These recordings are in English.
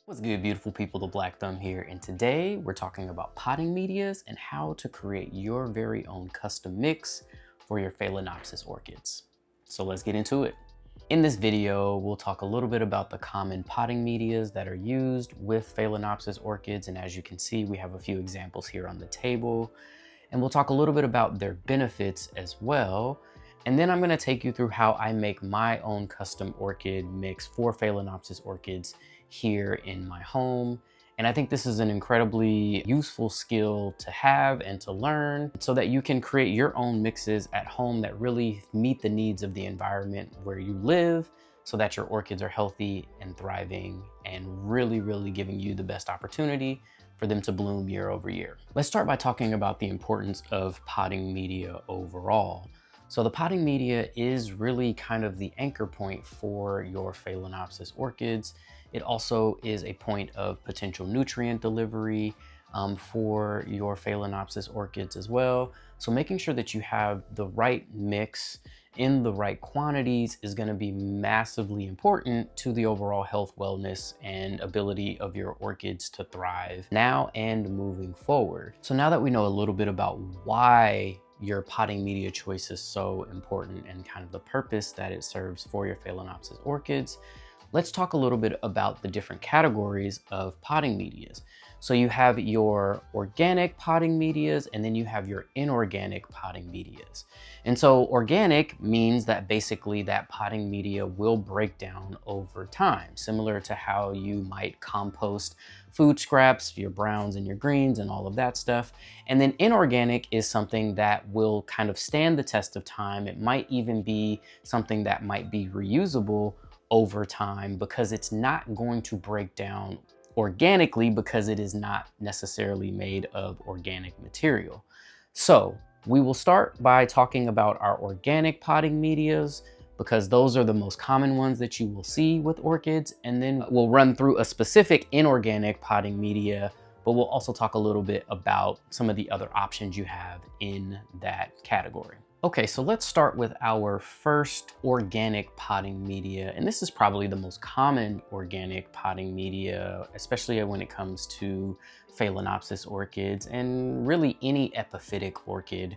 What's good, beautiful people? The Black Thumb here, and today we're talking about potting medias and how to create your very own custom mix for your Phalaenopsis orchids. So let's get into it. In this video, we'll talk a little bit about the common potting medias that are used with Phalaenopsis orchids, and as you can see, we have a few examples here on the table, and we'll talk a little bit about their benefits as well. And then I'm going to take you through how I make my own custom orchid mix for Phalaenopsis orchids here in my home. And I think this is an incredibly useful skill to have and to learn so that you can create your own mixes at home that really meet the needs of the environment where you live, so that your orchids are healthy and thriving and really giving you the best opportunity for them to bloom year over year. Let's start by talking about the importance of potting media overall. So the potting media is really kind of the anchor point for your Phalaenopsis orchids. It also is a point of potential nutrient delivery for your Phalaenopsis orchids as well. So making sure that you have the right mix in the right quantities is going to be massively important to the overall health, wellness, and ability of your orchids to thrive now and moving forward. So now that we know a little bit about why your potting media choice is so important and kind of the purpose that it serves for your Phalaenopsis orchids, let's talk a little bit about the different categories of potting medias. So you have your organic potting medias, and then you have your inorganic potting medias. And so organic means that basically that potting media will break down over time, similar to how you might compost food scraps, your browns and your greens and all of that stuff. And then inorganic is something that will kind of stand the test of time. It might even be something that might be reusable over time because it's not going to break down organically because it is not necessarily made of organic material. So we will start by talking about our organic potting medias because those are the most common ones that you will see with orchids. And then we'll run through a specific inorganic potting media, but we'll also talk a little bit about some of the other options you have in that category. Okay, so let's start with our first organic potting media. And this is probably the most common organic potting media, especially when it comes to Phalaenopsis orchids and really any epiphytic orchid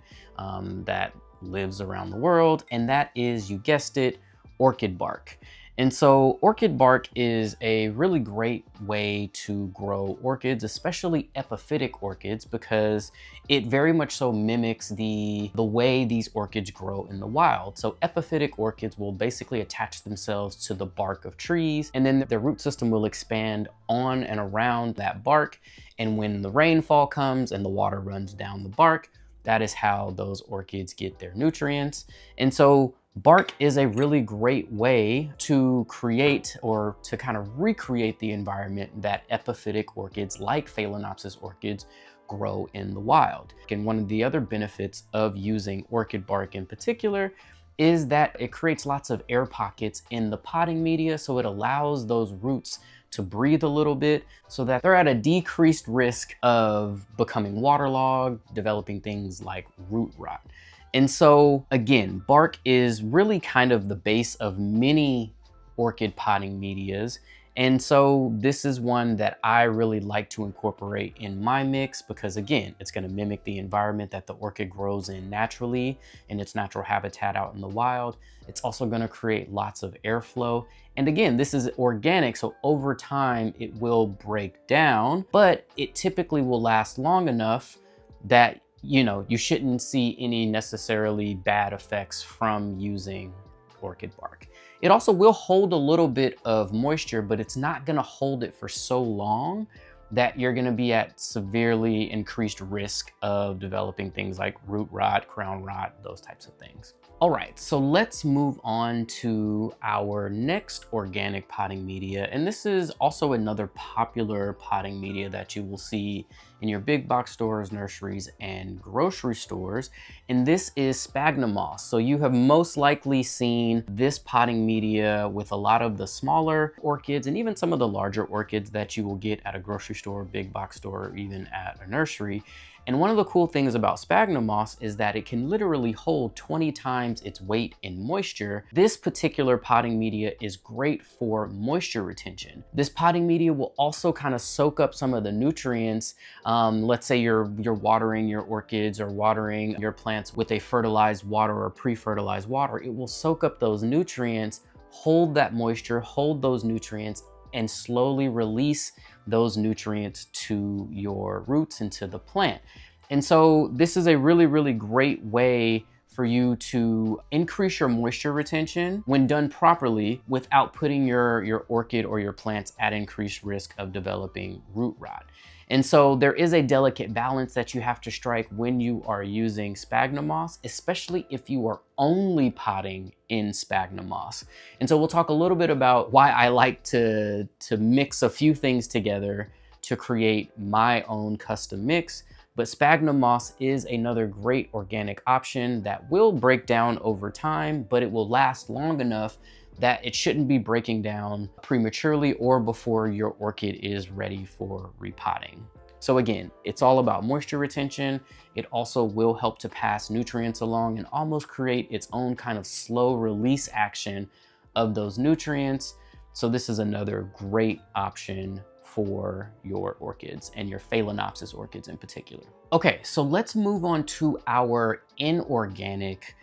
that lives around the world. And that is, you guessed it, orchid bark. And so orchid bark is a really great way to grow orchids, especially epiphytic orchids, because it very much so mimics the way these orchids grow in the wild. So epiphytic orchids will basically attach themselves to the bark of trees, and then their root system will expand on and around that bark. And when the rainfall comes and the water runs down the bark, that is how those orchids get their nutrients. And so bark is a really great way to create or to kind of recreate the environment that epiphytic orchids like Phalaenopsis orchids grow in the wild. And one of the other benefits of using orchid bark in particular is that it creates lots of air pockets in the potting media, so it allows those roots to breathe a little bit so that they're at a decreased risk of becoming waterlogged, developing things like root rot. And so again, bark is really kind of the base of many orchid potting medias. And so this is one that I really like to incorporate in my mix because again, it's going to mimic the environment that the orchid grows in naturally in its natural habitat out in the wild. It's also going to create lots of airflow. And again, this is organic, so over time it will break down, but it typically will last long enough that you shouldn't see any necessarily bad effects from using orchid bark. It also will hold a little bit of moisture, but it's not gonna hold it for so long that you're gonna be at severely increased risk of developing things like root rot, crown rot, those types of things. All right, so let's move on to our next organic potting media. And this is also another popular potting media that you will see in your big box stores, nurseries, and grocery stores. And this is sphagnum moss. So you have most likely seen this potting media with a lot of the smaller orchids and even some of the larger orchids that you will get at a grocery store, big box store, or even at a nursery. And one of the cool things about sphagnum moss is that it can literally hold 20 times its weight in moisture. This particular potting media is great for moisture retention. This potting media will also kind of soak up some of the nutrients. Let's say you're watering your orchids or watering your plants with a fertilized water or pre-fertilized water. It will soak up those nutrients, hold that moisture, hold those nutrients, and slowly release those nutrients to your roots and to the plant. And so this is a really, really great way for you to increase your moisture retention when done properly without putting your orchid or your plants at increased risk of developing root rot. And so there is a delicate balance that you have to strike when you are using sphagnum moss, especially if you are only potting in sphagnum moss. And so we'll talk a little bit about why I like to mix a few things together to create my own custom mix. But sphagnum moss is another great organic option that will break down over time, but it will last long enough that it shouldn't be breaking down prematurely or before your orchid is ready for repotting. So again, it's all about moisture retention. It also will help to pass nutrients along and almost create its own kind of slow release action of those nutrients. So this is another great option for your orchids and your Phalaenopsis orchids in particular. Okay, so let's move on to our inorganic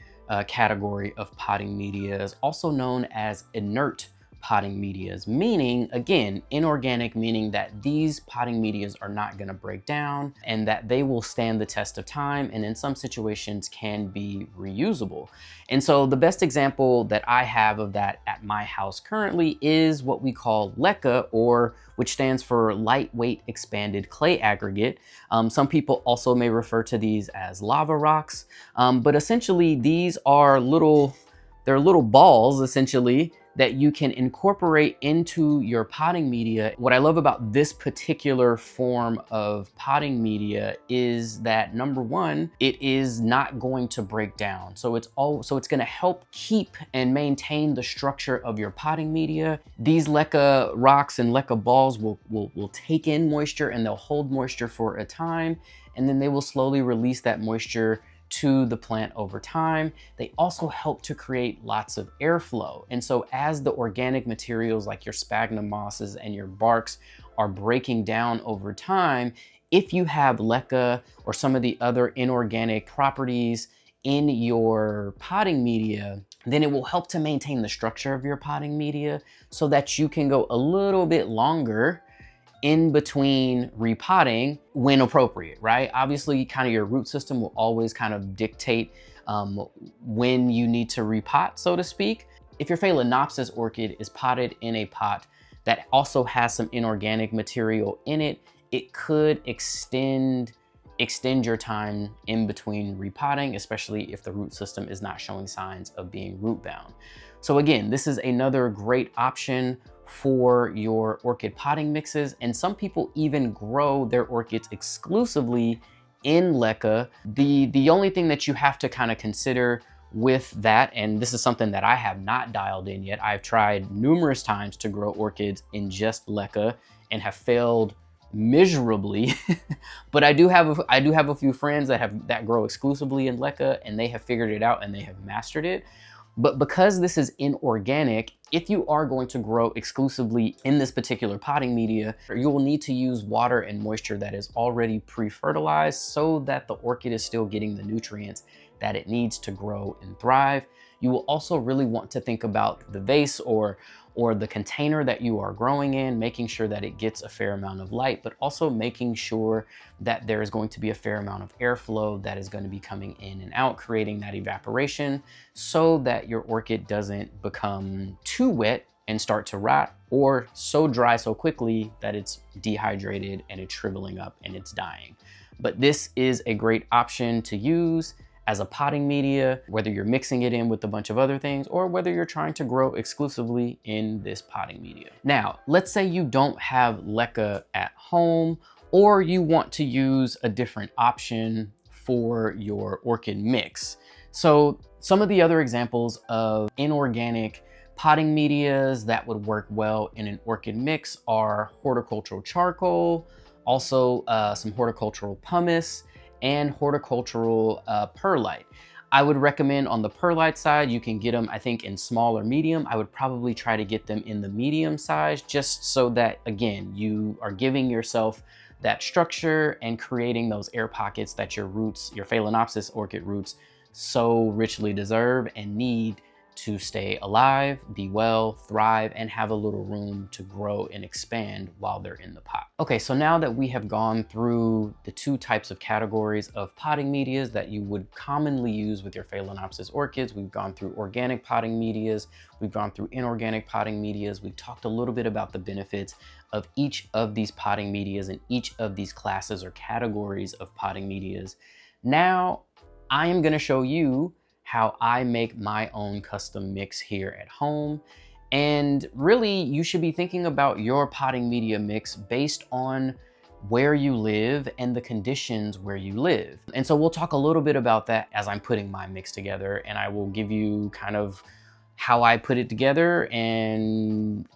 category of potting medias, also known as inert potting medias, meaning, again, inorganic, meaning that these potting medias are not going to break down and that they will stand the test of time and in some situations can be reusable. And so the best example that I have of that at my house currently is what we call LECA, or which stands for lightweight expanded clay aggregate. Some people also may refer to these as lava rocks, but essentially these are they're little balls essentially that you can incorporate into your potting media. What I love about this particular form of potting media is that, number one, it is not going to break down. So it's gonna help keep and maintain the structure of your potting media. These LECA rocks and LECA balls will take in moisture and they'll hold moisture for a time, and then they will slowly release that moisture to the plant over time. They also help to create lots of airflow. And so as the organic materials like your sphagnum mosses and your barks are breaking down over time, if you have LECA or some of the other inorganic properties in your potting media, then it will help to maintain the structure of your potting media so that you can go a little bit longer in between repotting when appropriate, right? Obviously, kind of your root system will always kind of dictate when you need to repot, so to speak. If your Phalaenopsis orchid is potted in a pot that also has some inorganic material in it, it could extend your time in between repotting, especially if the root system is not showing signs of being root bound. So again, this is another great option for your orchid potting mixes, and some people even grow their orchids exclusively in LECA. The only thing that you have to kind of consider with that, and this is something that I have not dialed in yet, I've tried numerous times to grow orchids in just LECA and have failed miserably. But I do have a few friends that grow exclusively in LECA, and they have figured it out and they have mastered it. But because this is inorganic, if you are going to grow exclusively in this particular potting media, you will need to use water and moisture that is already pre-fertilized so that the orchid is still getting the nutrients that it needs to grow and thrive. You will also really want to think about the vase or the container that you are growing in, making sure that it gets a fair amount of light, but also making sure that there is going to be a fair amount of airflow that is going to be coming in and out, creating that evaporation so that your orchid doesn't become too wet and start to rot, or so dry so quickly that it's dehydrated and it's shriveling up and it's dying. But this is a great option to use as a potting media, whether you're mixing it in with a bunch of other things or whether you're trying to grow exclusively in this potting media. Now, let's say you don't have LECA at home, or you want to use a different option for your orchid mix. So some of the other examples of inorganic potting medias that would work well in an orchid mix are horticultural charcoal, also some horticultural pumice, and horticultural perlite. I would recommend on the perlite side, you can get them, I think, in small or medium. I would probably try to get them in the medium size, just so that, again, you are giving yourself that structure and creating those air pockets that your roots, your Phalaenopsis orchid roots, so richly deserve and need to stay alive, be well, thrive, and have a little room to grow and expand while they're in the pot. Okay, so now that we have gone through the two types of categories of potting medias that you would commonly use with your Phalaenopsis orchids, we've gone through organic potting medias, we've gone through inorganic potting medias, we've talked a little bit about the benefits of each of these potting medias and each of these classes or categories of potting medias. Now, I am gonna show you how I make my own custom mix here at home. And really, you should be thinking about your potting media mix based on where you live and the conditions where you live. And so we'll talk a little bit about that as I'm putting my mix together, and I will give you kind of how I put it together and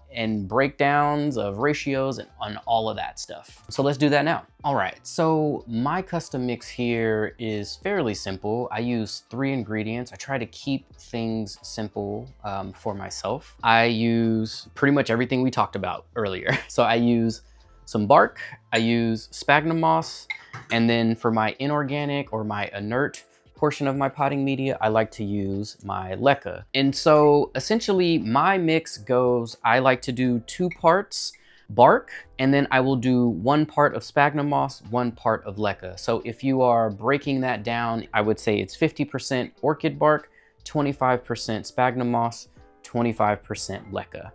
breakdowns of ratios and on all of that stuff. So let's do that now. All right, so my custom mix here is fairly simple. I use 3 ingredients. I try to keep things simple for myself. I use pretty much everything we talked about earlier. So I use some bark, I use sphagnum moss, and then for my inorganic or my inert portion of my potting media, I like to use my leca. And so essentially my mix goes, I like to do 2 parts bark, and then I will do 1 part of sphagnum moss, 1 part of leca. So if you are breaking that down, I would say it's 50% orchid bark, 25% sphagnum moss, 25% leca.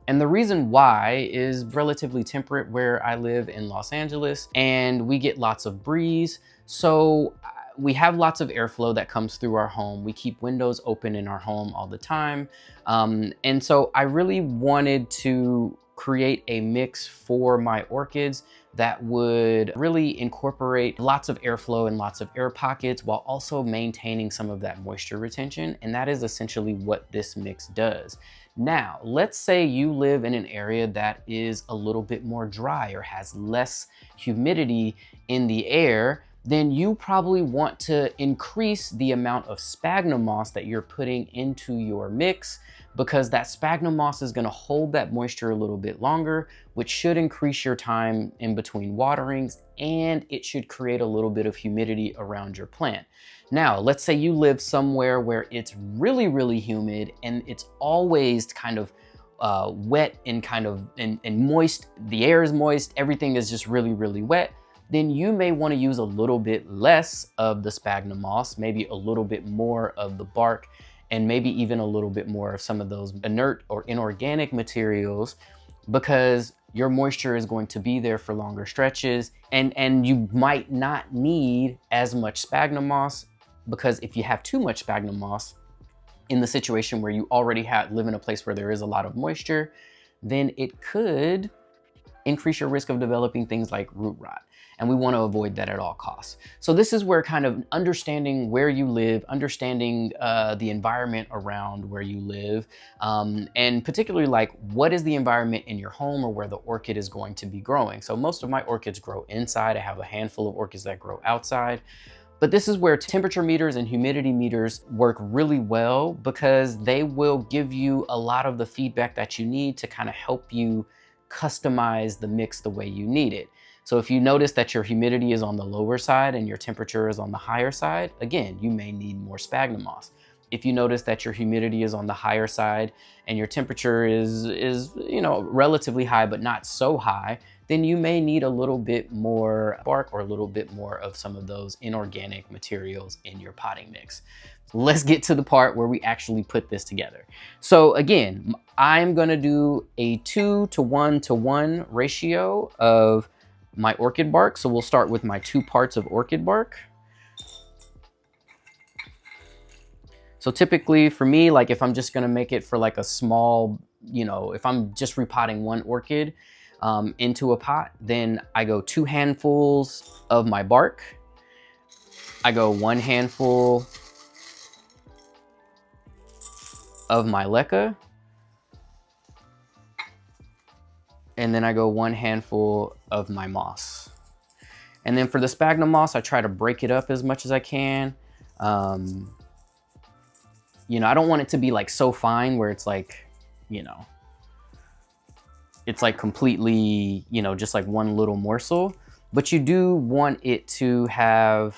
And the reason why is relatively temperate where I live in Los Angeles, and we get lots of breeze. So we have lots of airflow that comes through our home. We keep windows open in our home all the time. And so I really wanted to create a mix for my orchids that would really incorporate lots of airflow and lots of air pockets while also maintaining some of that moisture retention. And that is essentially what this mix does. Now, let's say you live in an area that is a little bit more dry or has less humidity in the air. Then you probably want to increase the amount of sphagnum moss that you're putting into your mix, because that sphagnum moss is going to hold that moisture a little bit longer, which should increase your time in between waterings, and it should create a little bit of humidity around your plant. Now, let's say you live somewhere where it's really, really humid and it's always kind of wet and kind of and moist. The air is moist, everything is just really, really wet. Then you may want to use a little bit less of the sphagnum moss, maybe a little bit more of the bark, and maybe even a little bit more of some of those inert or inorganic materials, because your moisture is going to be there for longer stretches, and you might not need as much sphagnum moss, because if you have too much sphagnum moss in the situation where you already live in a place where there is a lot of moisture, then it could increase your risk of developing things like root rot. And we want to avoid that at all costs. So this is where kind of understanding where you live, understanding the environment around where you live, and particularly like what is the environment in your home or where the orchid is going to be growing. So most of my orchids grow inside. I have a handful of orchids that grow outside. But this is where temperature meters and humidity meters work really well, because they will give you a lot of the feedback that you need to kind of help you customize the mix the way you need it. So if you notice that your humidity is on the lower side and your temperature is on the higher side, again, you may need more sphagnum moss. If you notice that your humidity is on the higher side and your temperature is relatively high but not so high, then you may need a little bit more bark or a little bit more of some of those inorganic materials in your potting mix. Let's get to the part where we actually put this together. So again, I'm gonna do a 2:1:1 ratio of my orchid bark. So we'll start with my 2 parts of orchid bark. So typically for me, like if I'm just gonna make it for like a small, if I'm just repotting 1 orchid into a pot, then I go 2 handfuls of my bark. I go 1 handful of my leca. And then I go 1 handful of my moss. And then for the sphagnum moss, I try to break it up as much as I can. You know, I don't want it to be like so fine where it's like, you know, it's like completely, you know, just like one little morsel. But you do want it to have,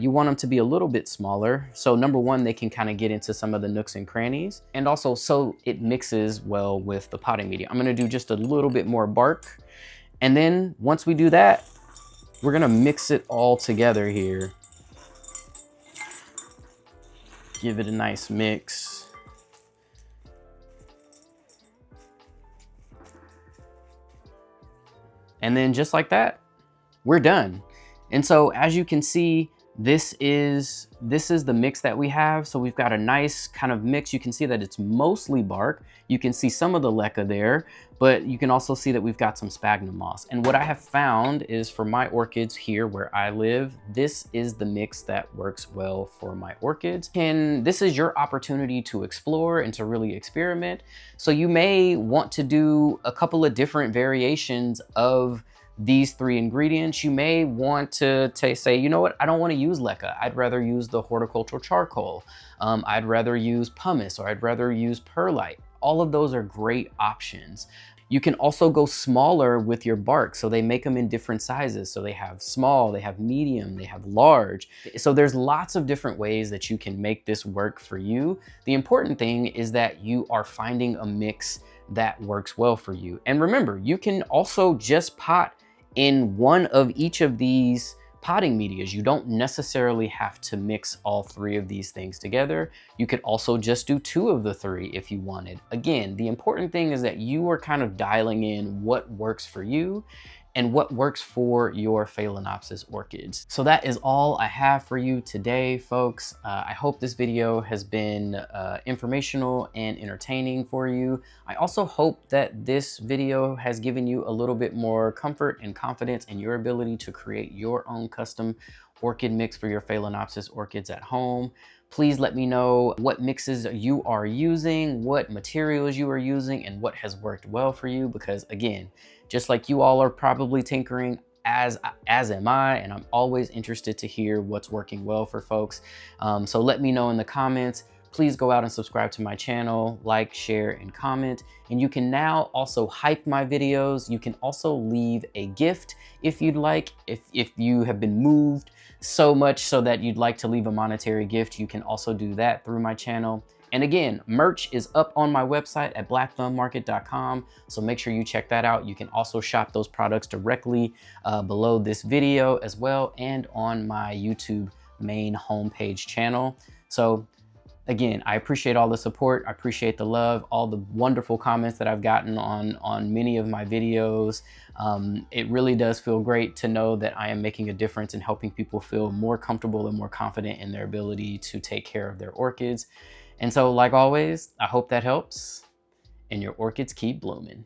you want them to be a little bit smaller. So number one, they can kind of get into some of the nooks and crannies. And also so it mixes well with the potting media. I'm gonna do just a little bit more bark. And then once we do that, we're gonna mix it all together here. Give it a nice mix. And then just like that, we're done. And so as you can see, this is the mix that we have. So we've got a nice kind of mix. You can see that it's mostly bark. You can see some of the leca there, but you can also see that we've got some sphagnum moss. And what I have found is for my orchids here where I live, this is the mix that works well for my orchids. And this is your opportunity to explore and to really experiment. So you may want to do a couple of different variations of these three ingredients. You may want to say, you know what, I don't want to use leca. I'd rather use the horticultural charcoal. I'd rather use pumice, or I'd rather use perlite. All of those are great options. You can also go smaller with your bark. So they make them in different sizes. So they have small, they have medium, they have large. So there's lots of different ways that you can make this work for you. The important thing is that you are finding a mix that works well for you. And remember, you can also just pot in one of each of these potting medias. You don't necessarily have to mix all three of these things together. You could also just do two of the three if you wanted. Again, the important thing is that you are kind of dialing in what works for you and what works for your Phalaenopsis orchids. So that is all I have for you today, folks. I hope this video has been informational and entertaining for you. I also hope that this video has given you a little bit more comfort and confidence in your ability to create your own custom orchid mix for your Phalaenopsis orchids at home. Please let me know what mixes you are using, what materials you are using, and what has worked well for you, because again, just like you all are probably tinkering, as am I, and I'm always interested to hear what's working well for folks. So let me know in the comments. Please go out and subscribe to my channel, like, share, and comment. And you can now also hype my videos. You can also leave a gift if you'd like. If you have been moved so much so that you'd like to leave a monetary gift, you can also do that through my channel. And again, merch is up on my website at blackthumbmarket.com, so make sure you check that out. You can also shop those products directly below this video as well, and on my YouTube main homepage channel. So again, I appreciate all the support. I appreciate the love, all the wonderful comments that I've gotten on many of my videos. It really does feel great to know that I am making a difference in helping people feel more comfortable and more confident in their ability to take care of their orchids. And so, like always, I hope that helps and your orchids keep blooming.